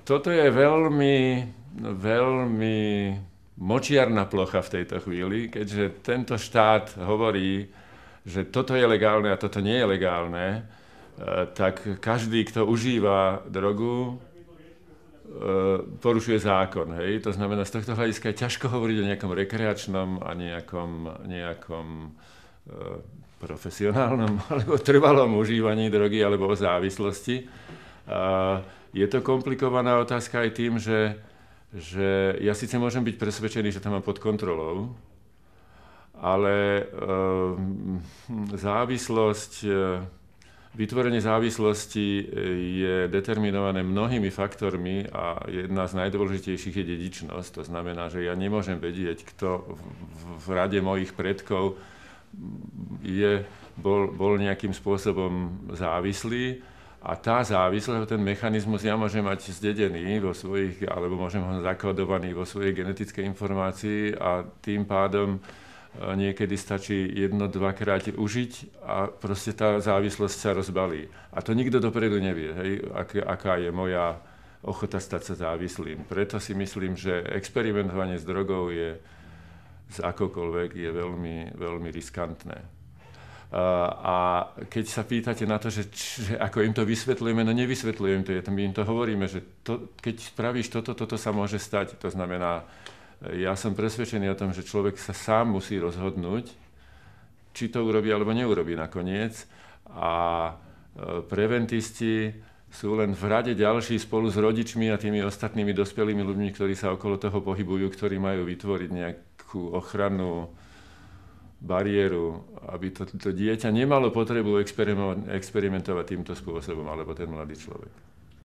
toto je veľmi močiarna plocha v tejto chvíli, keďže tento štát hovorí, že toto je legálne a toto nie je legálne, tak každý, kto užíva drogu, porušuje zákon. Hej? To znamená, z tohto hľadiska je ťažko hovoriť o nejakom rekreačnom a nejakom profesionálnom alebo trvalom užívaní drogy alebo o závislosti. Je to komplikovaná otázka aj tým, že ja síce môžem byť presvedčený, že to mám pod kontrolou, ale vytvorenie závislosti je determinované mnohými faktormi a jedna z najdôležitejších je dedičnosť. To znamená, že ja nemôžem vedieť, kto v rade mojich predkov bol nejakým spôsobom závislý. A tá závislosť, ten mechanizmus ja môžem mať zdedený alebo môžem ho zakodovaný vo svojej genetickej informácii a tým pádom niekedy stačí 1-2 krát užiť a proste tá závislosť sa rozbalí. A to nikto dopredu nevie, hej, aká je moja ochota stať sa závislým. Preto si myslím, že experimentovanie s drogou z akokoľvek je veľmi, veľmi riskantné. A keď sa pýtate na to, že ako im to vysvetľujeme, no nevysvetľujem to, my im to hovoríme, že keď spravíš toto sa môže stať. To znamená, ja som presvedčený o tom, že človek sa sám musí rozhodnúť, či to urobí alebo neurobí nakoniec. A preventisti sú len v rade ďalší spolu s rodičmi a tými ostatnými dospelými ľuďmi, ktorí sa okolo toho pohybujú, ktorí majú vytvoriť nejakú ochrannú bariéru, aby to dieťa nemalo potrebu experimentovať týmto spôsobom, alebo ten mladý človek.